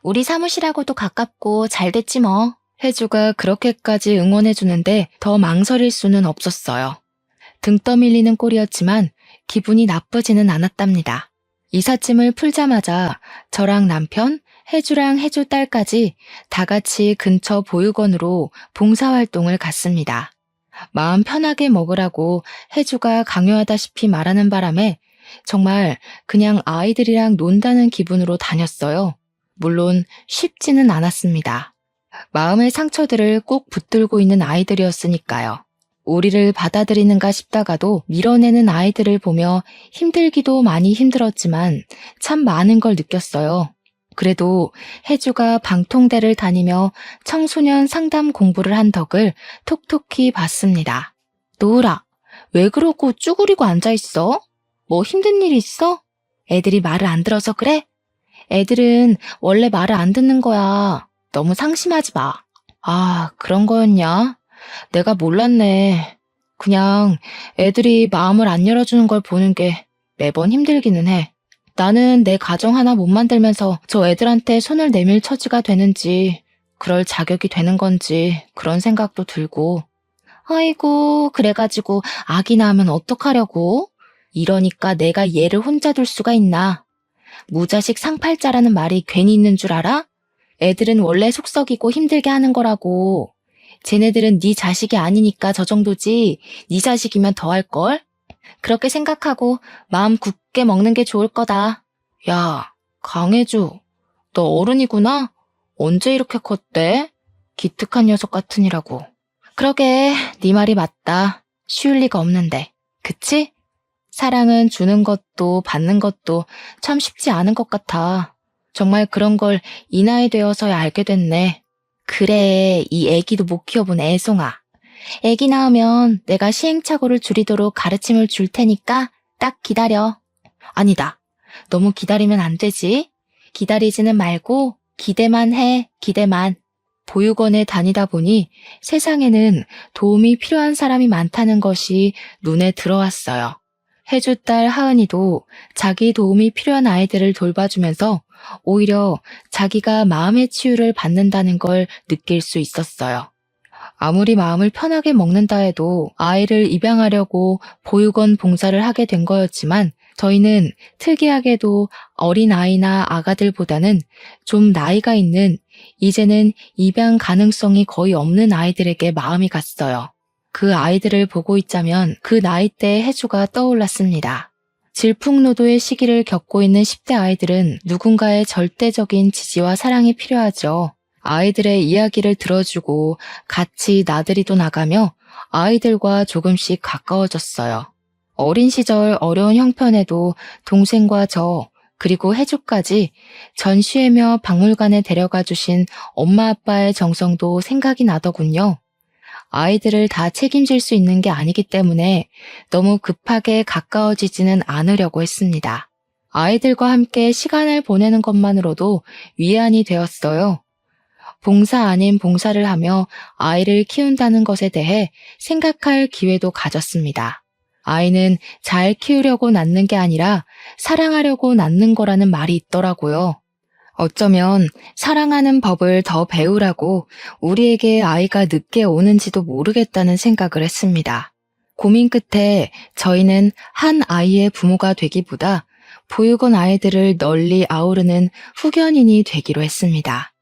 우리 사무실하고도 가깝고 잘 됐지 뭐. 혜주가 그렇게까지 응원해주는데 더 망설일 수는 없었어요. 등 떠밀리는 꼴이었지만 기분이 나쁘지는 않았답니다. 이삿짐을 풀자마자 저랑 남편, 혜주랑 혜주 딸까지 다 같이 근처 보육원으로 봉사활동을 갔습니다. 마음 편하게 먹으라고 혜주가 강요하다시피 말하는 바람에 정말 그냥 아이들이랑 논다는 기분으로 다녔어요. 물론 쉽지는 않았습니다. 마음의 상처들을 꼭 붙들고 있는 아이들이었으니까요. 우리를 받아들이는가 싶다가도 밀어내는 아이들을 보며 힘들기도 많이 힘들었지만 참 많은 걸 느꼈어요. 그래도 혜주가 방통대를 다니며 청소년 상담 공부를 한 덕을 톡톡히 봤습니다. 노을아, 왜 그러고 쭈그리고 앉아있어? 뭐 힘든 일 있어? 애들이 말을 안 들어서 그래? 애들은 원래 말을 안 듣는 거야. 너무 상심하지 마. 아, 그런 거였냐? 내가 몰랐네. 그냥 애들이 마음을 안 열어주는 걸 보는 게 매번 힘들기는 해. 나는 내 가정 하나 못 만들면서 저 애들한테 손을 내밀 처지가 되는지, 그럴 자격이 되는 건지 그런 생각도 들고. 아이고, 그래가지고 아기 낳으면 어떡하려고? 이러니까 내가 얘를 혼자 둘 수가 있나? 무자식 상팔자라는 말이 괜히 있는 줄 알아? 애들은 원래 속썩이고 힘들게 하는 거라고. 쟤네들은 네 자식이 아니니까 저 정도지 네 자식이면 더 할걸? 그렇게 생각하고 마음 굳게 먹는 게 좋을 거다. 야, 강혜주, 너 어른이구나? 언제 이렇게 컸대? 기특한 녀석 같으니라고. 그러게, 네 말이 맞다. 쉬울 리가 없는데. 그치? 사랑은 주는 것도 받는 것도 참 쉽지 않은 것 같아. 정말 그런 걸 이 나이 되어서야 알게 됐네. 그래, 이 애기도 못 키워본 애송아. 애기 낳으면 내가 시행착오를 줄이도록 가르침을 줄 테니까 딱 기다려. 아니다. 너무 기다리면 안 되지. 기다리지는 말고 기대만 해, 기대만. 보육원에 다니다 보니 세상에는 도움이 필요한 사람이 많다는 것이 눈에 들어왔어요. 혜주 딸 하은이도 자기 도움이 필요한 아이들을 돌봐주면서 오히려 자기가 마음의 치유를 받는다는 걸 느낄 수 있었어요. 아무리 마음을 편하게 먹는다 해도 아이를 입양하려고 보육원 봉사를 하게 된 거였지만 저희는 특이하게도 어린 아이나 아가들보다는 좀 나이가 있는 이제는 입양 가능성이 거의 없는 아이들에게 마음이 갔어요. 그 아이들을 보고 있자면 그 나이대의 해주가 떠올랐습니다. 질풍노도의 시기를 겪고 있는 10대 아이들은 누군가의 절대적인 지지와 사랑이 필요하죠. 아이들의 이야기를 들어주고 같이 나들이도 나가며 아이들과 조금씩 가까워졌어요. 어린 시절 어려운 형편에도 동생과 저 그리고 혜주까지 전시회며 박물관에 데려가 주신 엄마 아빠의 정성도 생각이 나더군요. 아이들을 다 책임질 수 있는 게 아니기 때문에 너무 급하게 가까워지지는 않으려고 했습니다. 아이들과 함께 시간을 보내는 것만으로도 위안이 되었어요. 봉사 아닌 봉사를 하며 아이를 키운다는 것에 대해 생각할 기회도 가졌습니다. 아이는 잘 키우려고 낳는 게 아니라 사랑하려고 낳는 거라는 말이 있더라고요. 어쩌면 사랑하는 법을 더 배우라고 우리에게 아이가 늦게 오는지도 모르겠다는 생각을 했습니다. 고민 끝에 저희는 한 아이의 부모가 되기보다 보육원 아이들을 널리 아우르는 후견인이 되기로 했습니다.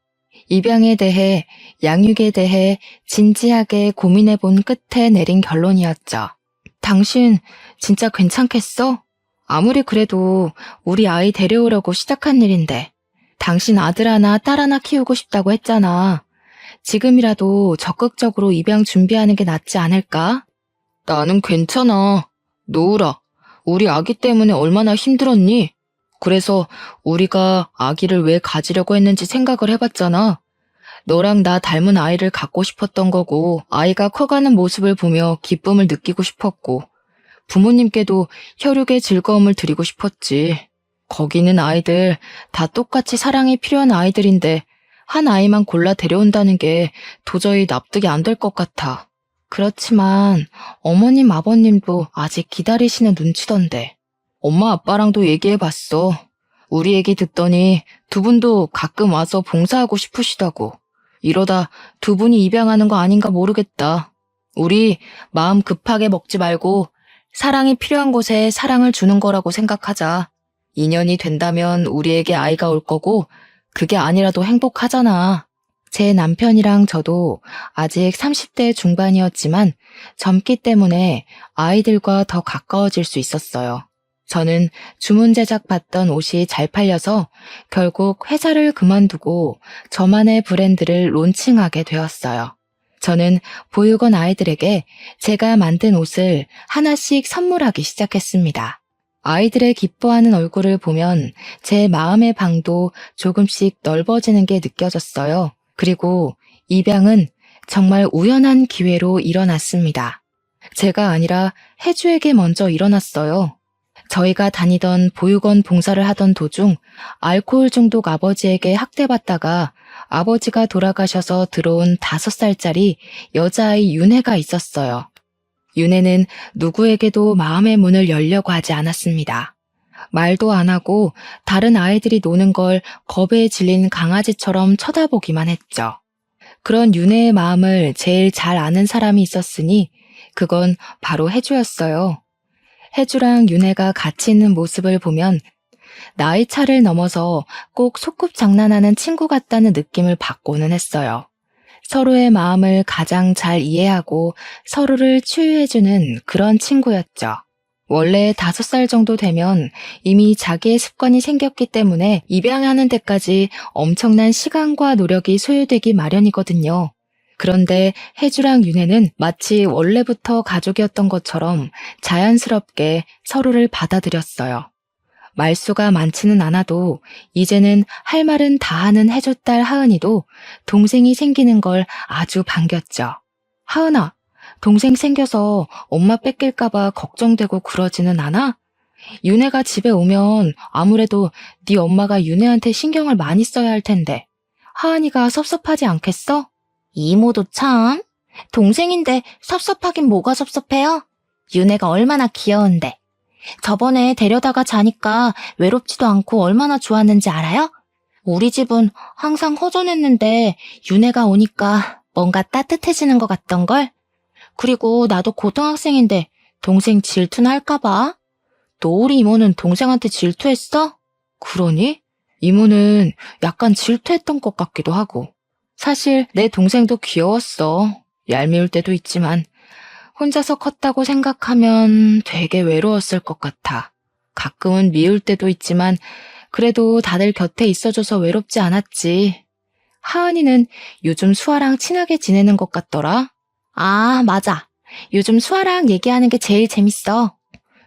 입양에 대해, 양육에 대해 진지하게 고민해 본 끝에 내린 결론이었죠. 당신 진짜 괜찮겠어? 아무리 그래도 우리 아이 데려오려고 시작한 일인데. 당신 아들 하나 딸 하나 키우고 싶다고 했잖아. 지금이라도 적극적으로 입양 준비하는 게 낫지 않을까? 나는 괜찮아. 노우라, 우리 아기 때문에 얼마나 힘들었니? 그래서 우리가 아기를 왜 가지려고 했는지 생각을 해봤잖아. 너랑 나 닮은 아이를 갖고 싶었던 거고, 아이가 커가는 모습을 보며 기쁨을 느끼고 싶었고, 부모님께도 혈육의 즐거움을 드리고 싶었지. 거기 있는 아이들 다 똑같이 사랑이 필요한 아이들인데 한 아이만 골라 데려온다는 게 도저히 납득이 안 될 것 같아. 그렇지만 어머님 아버님도 아직 기다리시는 눈치던데. 엄마 아빠랑도 얘기해봤어. 우리 얘기 듣더니 두 분도 가끔 와서 봉사하고 싶으시다고. 이러다 두 분이 입양하는 거 아닌가 모르겠다. 우리 마음 급하게 먹지 말고 사랑이 필요한 곳에 사랑을 주는 거라고 생각하자. 2년이 된다면 우리에게 아이가 올 거고 그게 아니라도 행복하잖아. 제 남편이랑 저도 아직 30대 중반이었지만 젊기 때문에 아이들과 더 가까워질 수 있었어요. 저는 주문 제작 받던 옷이 잘 팔려서 결국 회사를 그만두고 저만의 브랜드를 론칭하게 되었어요. 저는 보육원 아이들에게 제가 만든 옷을 하나씩 선물하기 시작했습니다. 아이들의 기뻐하는 얼굴을 보면 제 마음의 방도 조금씩 넓어지는 게 느껴졌어요. 그리고 입양은 정말 우연한 기회로 일어났습니다. 제가 아니라 혜주에게 먼저 일어났어요. 저희가 다니던 보육원 봉사를 하던 도중 알코올 중독 아버지에게 학대받다가 아버지가 돌아가셔서 들어온 5살짜리 여자아이 윤혜가 있었어요. 윤혜는 누구에게도 마음의 문을 열려고 하지 않았습니다. 말도 안 하고 다른 아이들이 노는 걸 겁에 질린 강아지처럼 쳐다보기만 했죠. 그런 윤혜의 마음을 제일 잘 아는 사람이 있었으니 그건 바로 혜주였어요. 혜주랑 윤혜가 같이 있는 모습을 보면 나이 차를 넘어서 꼭 소꿉장난하는 친구 같다는 느낌을 받고는 했어요. 서로의 마음을 가장 잘 이해하고 서로를 치유해주는 그런 친구였죠. 원래 5살 정도 되면 이미 자기의 습관이 생겼기 때문에 입양하는 데까지 엄청난 시간과 노력이 소요되기 마련이거든요. 그런데 혜주랑 윤혜는 마치 원래부터 가족이었던 것처럼 자연스럽게 서로를 받아들였어요. 말수가 많지는 않아도 이제는 할 말은 다 하는 혜주 딸 하은이도 동생이 생기는 걸 아주 반겼죠. 하은아, 동생 생겨서 엄마 뺏길까봐 걱정되고 그러지는 않아? 윤혜가 집에 오면 아무래도 네 엄마가 윤혜한테 신경을 많이 써야 할 텐데 하은이가 섭섭하지 않겠어? 이모도 참. 동생인데 섭섭하긴 뭐가 섭섭해요? 윤혜가 얼마나 귀여운데. 저번에 데려다가 자니까 외롭지도 않고 얼마나 좋았는지 알아요? 우리 집은 항상 허전했는데 윤혜가 오니까 뭔가 따뜻해지는 것 같던걸? 그리고 나도 고등학생인데 동생 질투나 할까봐? 노을이 이모는 동생한테 질투했어? 그러니? 이모는 약간 질투했던 것 같기도 하고. 사실 내 동생도 귀여웠어. 얄미울 때도 있지만 혼자서 컸다고 생각하면 되게 외로웠을 것 같아. 가끔은 미울 때도 있지만 그래도 다들 곁에 있어줘서 외롭지 않았지. 하은이는 요즘 수아랑 친하게 지내는 것 같더라. 아, 맞아. 요즘 수아랑 얘기하는 게 제일 재밌어.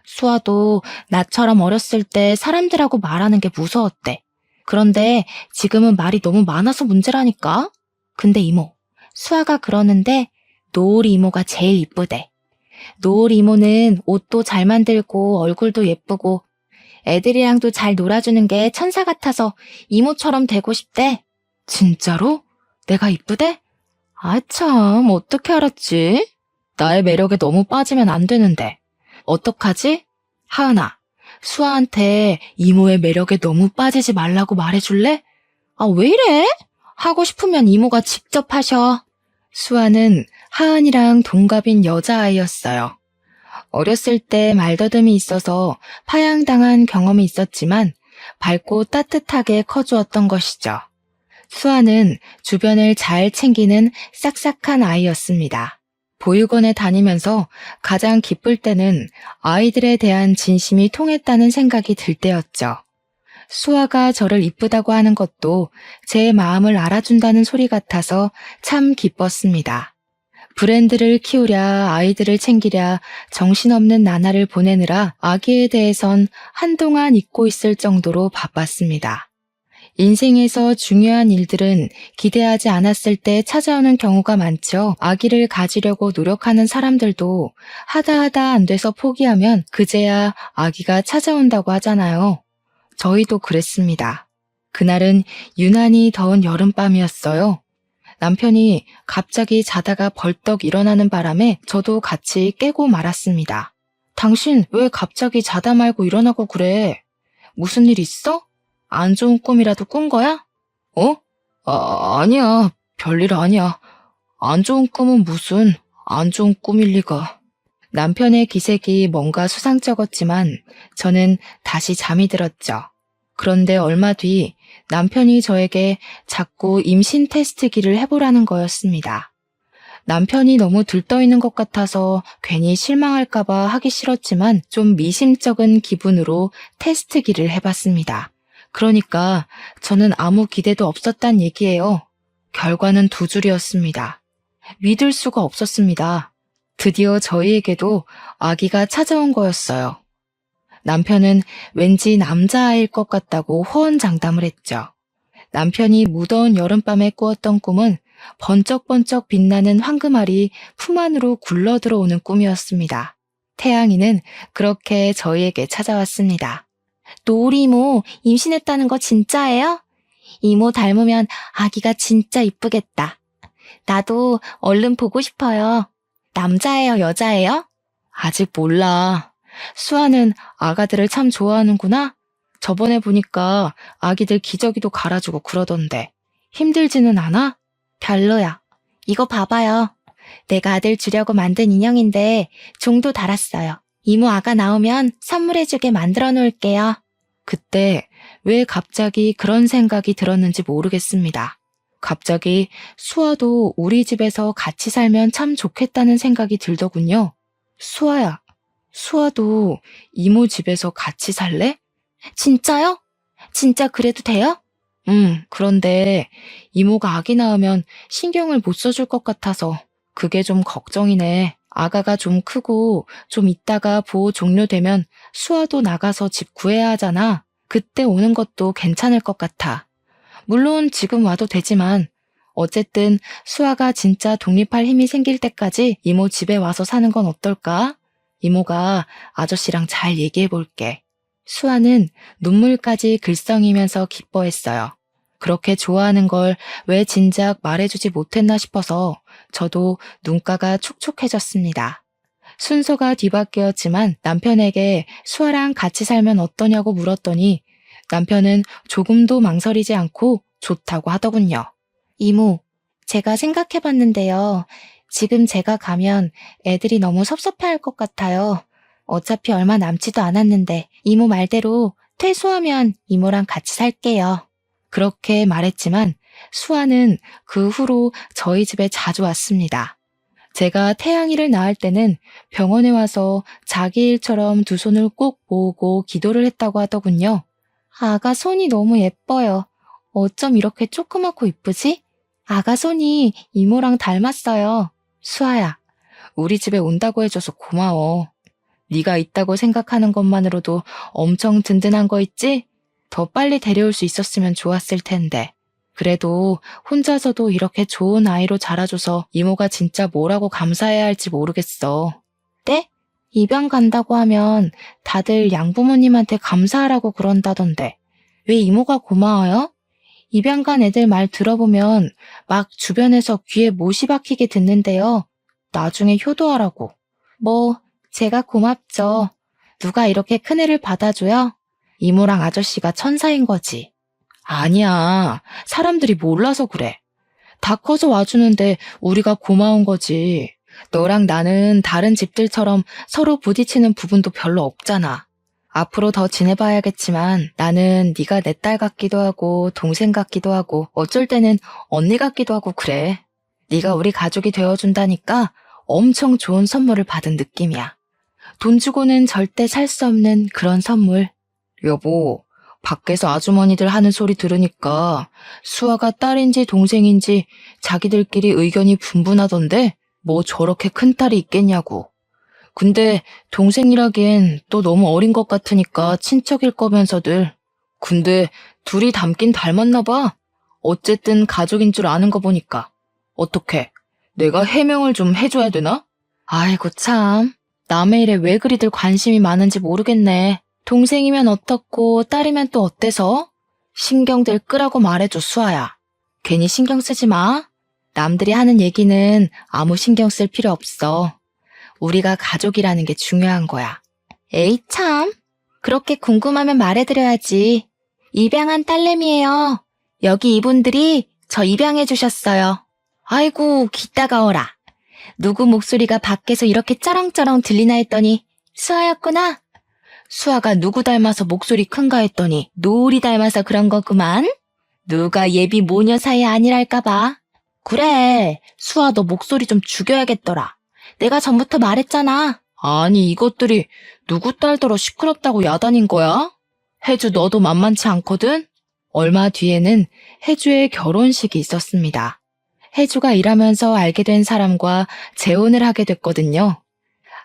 수아도 나처럼 어렸을 때 사람들하고 말하는 게 무서웠대. 그런데 지금은 말이 너무 많아서 문제라니까? 근데 이모, 수아가 그러는데 노을이 이모가 제일 이쁘대. 노을이 이모는 옷도 잘 만들고 얼굴도 예쁘고 애들이랑도 잘 놀아주는 게 천사 같아서 이모처럼 되고 싶대. 진짜로? 내가 이쁘대? 아, 참, 어떻게 알았지? 나의 매력에 너무 빠지면 안 되는데. 어떡하지? 하은아, 수아한테 이모의 매력에 너무 빠지지 말라고 말해줄래? 아, 왜 이래? 하고 싶으면 이모가 직접 하셔. 수아는 하은이랑 동갑인 여자아이였어요. 어렸을 때 말더듬이 있어서 파양당한 경험이 있었지만 밝고 따뜻하게 커주었던 것이죠. 수아는 주변을 잘 챙기는 싹싹한 아이였습니다. 보육원에 다니면서 가장 기쁠 때는 아이들에 대한 진심이 통했다는 생각이 들 때였죠. 수아가 저를 이쁘다고 하는 것도 제 마음을 알아준다는 소리 같아서 참 기뻤습니다. 브랜드를 키우랴 아이들을 챙기랴 정신없는 나날을 보내느라 아기에 대해선 한동안 잊고 있을 정도로 바빴습니다. 인생에서 중요한 일들은 기대하지 않았을 때 찾아오는 경우가 많죠. 아기를 가지려고 노력하는 사람들도 하다 안 돼서 포기하면 그제야 아기가 찾아온다고 하잖아요. 저희도 그랬습니다. 그날은 유난히 더운 여름밤이었어요. 남편이 갑자기 자다가 벌떡 일어나는 바람에 저도 같이 깨고 말았습니다. 당신 왜 갑자기 자다 말고 일어나고 그래? 무슨 일 있어? 안 좋은 꿈이라도 꾼 거야? 어? 아니야. 별일 아니야. 안 좋은 꿈은 무슨 안 좋은 꿈일 리가. 남편의 기색이 뭔가 수상쩍었지만 저는 다시 잠이 들었죠. 그런데 얼마 뒤 남편이 저에게 자꾸 임신 테스트기를 해보라는 거였습니다. 남편이 너무 들떠있는 것 같아서 괜히 실망할까봐 하기 싫었지만 좀 미심쩍은 기분으로 테스트기를 해봤습니다. 그러니까 저는 아무 기대도 없었단 얘기예요. 결과는 두 줄이었습니다. 믿을 수가 없었습니다. 드디어 저희에게도 아기가 찾아온 거였어요. 남편은 왠지 남자아이일 것 같다고 호언장담을 했죠. 남편이 무더운 여름밤에 꾸었던 꿈은 번쩍번쩍 빛나는 황금알이 품 안으로 굴러 들어오는 꿈이었습니다. 태양이는 그렇게 저희에게 찾아왔습니다. 노을이 이모 임신했다는 거 진짜예요? 이모 닮으면 아기가 진짜 이쁘겠다. 나도 얼른 보고 싶어요. 남자예요, 여자예요? 아직 몰라. 수아는 아가들을 참 좋아하는구나. 저번에 보니까 아기들 기저귀도 갈아주고 그러던데. 힘들지는 않아? 별로야. 이거 봐봐요. 내가 아들 주려고 만든 인형인데 종도 달았어요. 이모 아가 나오면 선물해주게 만들어 놓을게요. 그때 왜 갑자기 그런 생각이 들었는지 모르겠습니다. 갑자기 수아도 우리 집에서 같이 살면 참 좋겠다는 생각이 들더군요. 수아야, 수아도 이모 집에서 같이 살래? 진짜요? 진짜 그래도 돼요? 그런데 이모가 아기 낳으면 신경을 못 써줄 것 같아서 그게 좀 걱정이네. 아가가 좀 크고 좀 있다가 보호 종료되면 수아도 나가서 집 구해야 하잖아. 그때 오는 것도 괜찮을 것 같아. 물론 지금 와도 되지만 어쨌든 수아가 진짜 독립할 힘이 생길 때까지 이모 집에 와서 사는 건 어떨까? 이모가 아저씨랑 잘 얘기해 볼게. 수아는 눈물까지 글썽이면서 기뻐했어요. 그렇게 좋아하는 걸 왜 진작 말해주지 못했나 싶어서 저도 눈가가 촉촉해졌습니다. 순서가 뒤바뀌었지만 남편에게 수아랑 같이 살면 어떠냐고 물었더니 남편은 조금도 망설이지 않고 좋다고 하더군요. 이모, 제가 생각해봤는데요. 지금 제가 가면 애들이 너무 섭섭해할 것 같아요. 어차피 얼마 남지도 않았는데 이모 말대로 퇴소하면 이모랑 같이 살게요. 그렇게 말했지만 수아는 그 후로 저희 집에 자주 왔습니다. 제가 태양이를 낳을 때는 병원에 와서 자기 일처럼 두 손을 꼭 모으고 기도를 했다고 하더군요. 아가 손이 너무 예뻐요. 어쩜 이렇게 조그맣고 이쁘지? 아가 손이 이모랑 닮았어요. 수아야, 우리 집에 온다고 해줘서 고마워. 네가 있다고 생각하는 것만으로도 엄청 든든한 거 있지? 더 빨리 데려올 수 있었으면 좋았을 텐데. 그래도 혼자서도 이렇게 좋은 아이로 자라줘서 이모가 진짜 뭐라고 감사해야 할지 모르겠어. 네? 입양 간다고 하면 다들 양부모님한테 감사하라고 그런다던데. 왜 이모가 고마워요? 입양 간 애들 말 들어보면 막 주변에서 귀에 못이 박히게 듣는데요. 나중에 효도하라고. 뭐 제가 고맙죠. 누가 이렇게 큰애를 받아줘요? 이모랑 아저씨가 천사인 거지. 아니야. 사람들이 몰라서 그래. 다 커서 와주는데 우리가 고마운 거지. 너랑 나는 다른 집들처럼 서로 부딪히는 부분도 별로 없잖아. 앞으로 더 지내봐야겠지만 나는 네가 내 딸 같기도 하고 동생 같기도 하고 어쩔 때는 언니 같기도 하고 그래. 네가 우리 가족이 되어준다니까 엄청 좋은 선물을 받은 느낌이야. 돈 주고는 절대 살 수 없는 그런 선물. 여보, 밖에서 아주머니들 하는 소리 들으니까 수아가 딸인지 동생인지 자기들끼리 의견이 분분하던데 뭐 저렇게 큰 딸이 있겠냐고. 근데 동생이라기엔 또 너무 어린 것 같으니까 친척일 거면서들. 근데 둘이 닮긴 닮았나 봐. 어쨌든 가족인 줄 아는 거 보니까. 어떡해? 내가 해명을 좀 해줘야 되나? 아이고 참. 남의 일에 왜 그리들 관심이 많은지 모르겠네. 동생이면 어떻고 딸이면 또 어때서? 신경들 끄라고 말해줘 수아야. 괜히 신경 쓰지 마. 남들이 하는 얘기는 아무 신경 쓸 필요 없어. 우리가 가족이라는 게 중요한 거야. 에이 참. 그렇게 궁금하면 말해드려야지. 입양한 딸내미예요. 여기 이분들이 저 입양해 주셨어요. 아이고 기따가워라. 누구 목소리가 밖에서 이렇게 쩌렁쩌렁 들리나 했더니 수아였구나. 수아가 누구 닮아서 목소리 큰가 했더니 노을이 닮아서 그런 거구만. 누가 예비 모녀 사이 아니랄까봐. 그래, 수아 너 목소리 좀 죽여야겠더라. 내가 전부터 말했잖아. 아니 이것들이 누구 딸더러 시끄럽다고 야단인 거야? 혜주 너도 만만치 않거든? 얼마 뒤에는 혜주의 결혼식이 있었습니다. 혜주가 일하면서 알게 된 사람과 재혼을 하게 됐거든요.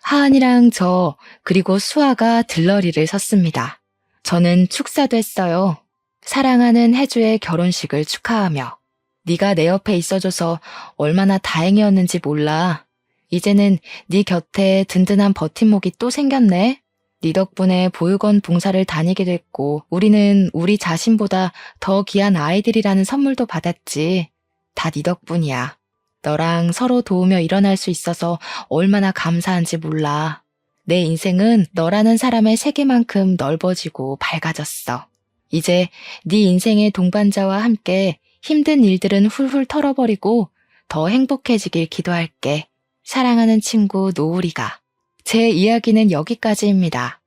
하은이랑 저 그리고 수아가 들러리를 섰습니다. 저는 축사도 했어요. 사랑하는 혜주의 결혼식을 축하하며. 네가 내 옆에 있어줘서 얼마나 다행이었는지 몰라. 이제는 네 곁에 든든한 버팀목이 또 생겼네. 네 덕분에 보육원 봉사를 다니게 됐고 우리는 우리 자신보다 더 귀한 아이들이라는 선물도 받았지. 다 네 덕분이야. 너랑 서로 도우며 일어날 수 있어서 얼마나 감사한지 몰라. 내 인생은 너라는 사람의 세계만큼 넓어지고 밝아졌어. 이제 네 인생의 동반자와 함께 힘든 일들은 훌훌 털어버리고 더 행복해지길 기도할게. 사랑하는 친구 노우리가. 제 이야기는 여기까지입니다.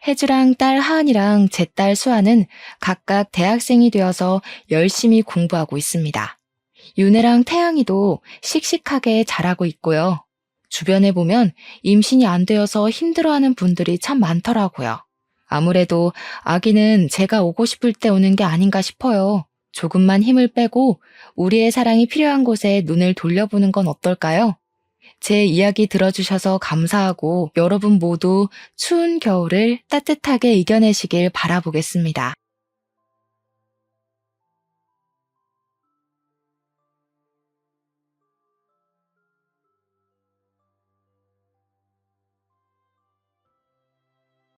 혜주랑 딸 하은이랑 제 딸 수아는 각각 대학생이 되어서 열심히 공부하고 있습니다. 윤혜랑 태양이도 씩씩하게 자라고 있고요. 주변에 보면 임신이 안 되어서 힘들어하는 분들이 참 많더라고요. 아무래도 아기는 제가 오고 싶을 때 오는 게 아닌가 싶어요. 조금만 힘을 빼고 우리의 사랑이 필요한 곳에 눈을 돌려보는 건 어떨까요? 제 이야기 들어주셔서 감사하고 여러분 모두 추운 겨울을 따뜻하게 이겨내시길 바라보겠습니다.